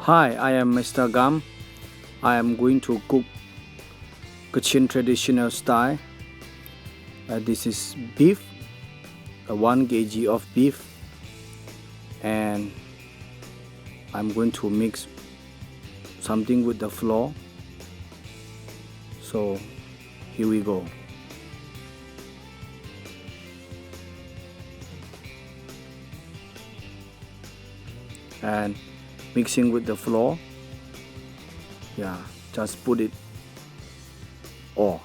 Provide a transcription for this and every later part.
Hi, I am Mr. Gam. I am going to cook Kachin traditional style. This is beef, 1 kg of beef, and I'm going to mix something with the flour. So here we go. And mixing with the flour, just put it all.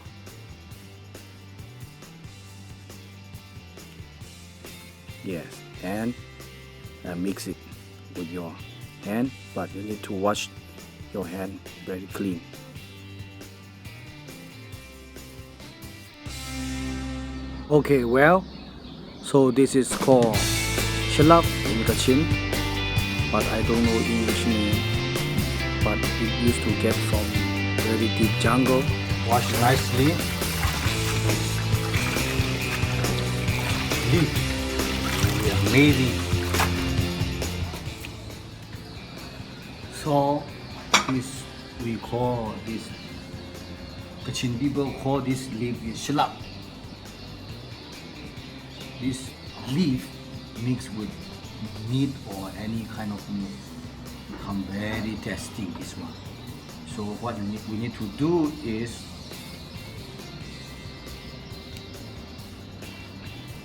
Yes, and mix it with your hand, but you need to wash your hand very clean. Okay, well, so this is called shalap in Kachin, but I don't know English name, but it used to get from very deep jungle. Wash nicely. Leaf. Amazing. So this we call this, Kachin people call this leaf is shalap. This leaf mixed with meat or any kind of meat become very tasty, this one. So what we need to do is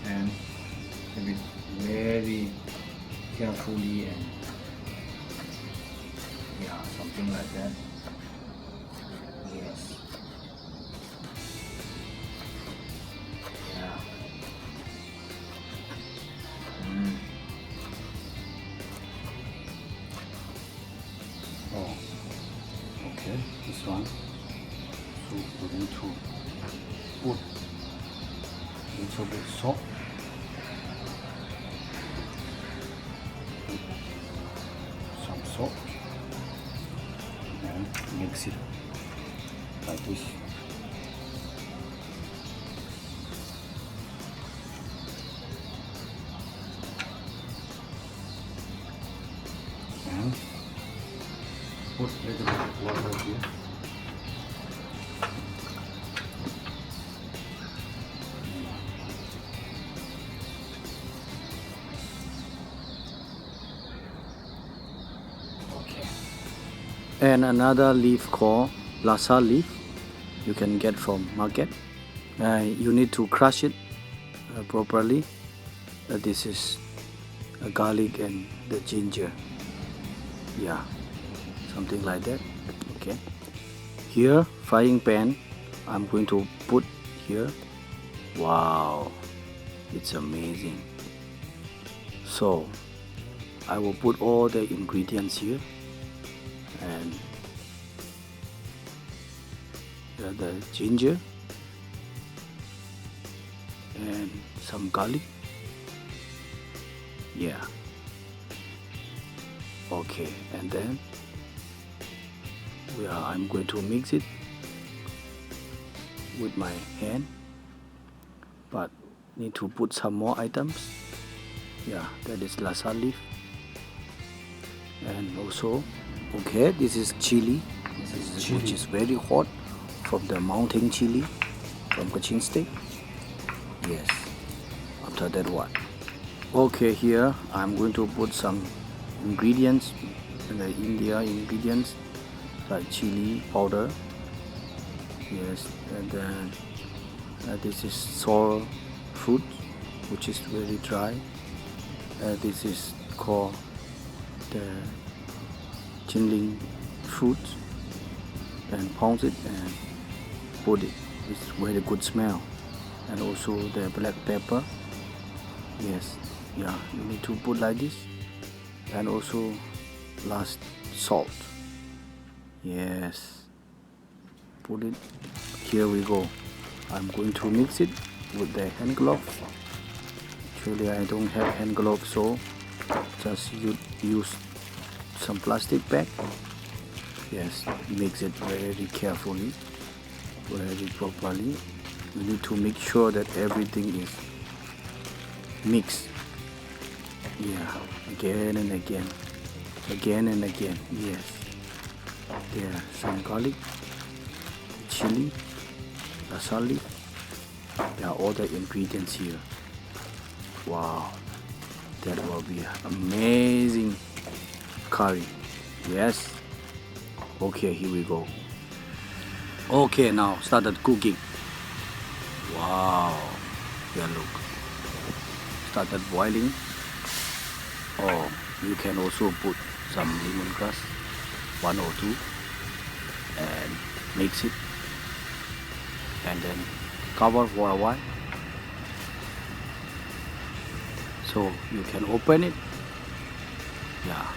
and have it very carefully and something like that. Yes. Oh, okay, this one. So we're going to put a little bit salt. Some salt. And mix it like this. And put a little bit of water here. Okay. And another leaf called lasa leaf you can get from market. You need to crush it properly. This is garlic and the ginger. Something like that. Okay, here frying pan I'm going to put here. Wow, it's amazing. So I will put all the ingredients here, and the ginger and some garlic. Okay, and then I'm going to mix it with my hand, but need to put some more items. That is lasa leaf, and also this is chili. Which is very hot, from the mountain chili from Kachin state. Yes, after that one. Okay, here I'm going to put some ingredients, the India ingredients like chili powder. Yes, and then this is sour fruit, which is very dry. This is called the Kachinling fruit, and pound it and put it. It's very good smell. And also the black pepper. Yes, you need to put like this. And also last, salt. Yes, put it. Here we go. I'm going to mix it with the hand glove. Actually I don't have hand glove, so just use some plastic bag. Yes, mix it very carefully, very properly. You need to make sure that everything is mixed. Again and again. again and again. Yes. There, some garlic, chili, basil leaf. There are all the ingredients here. Wow, that will be amazing curry. Yes. Okay, here we go. Okay, now started cooking. Wow. Yeah, look. Started boiling. Oh, you can also put some lemongrass, 1 or 2, and mix it, and then cover for a while. So you can open it. Yeah.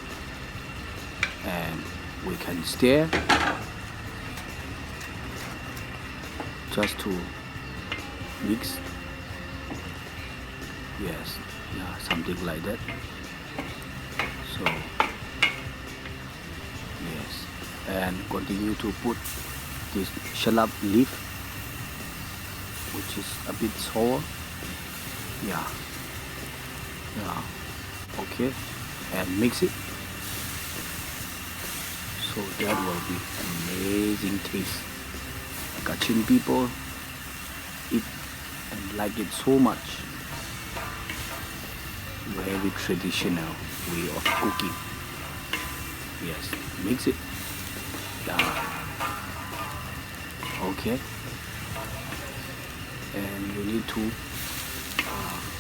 And we can stir just to mix. Yes, yeah, something like that. So yes, and continue to put this shallot leaf, which is a bit sour. Yeah, yeah. Okay, and mix it. So that will be amazing taste. Kachin people eat and like it so much. Very traditional way of cooking. Yes, mix it. Yeah. Okay. And you need to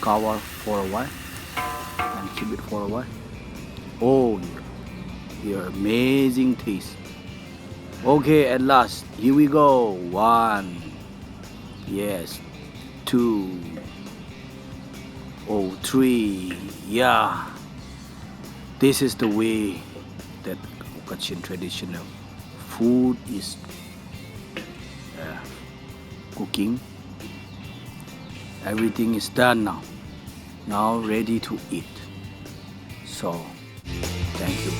cover for a while and keep it for a while. Oh, your amazing taste. Okay, at last, here we go. 1, yes, 2, oh, 3. Yeah, this is the way that Kachin traditional food is cooking. Everything is done now. Now ready to eat. So, thank you.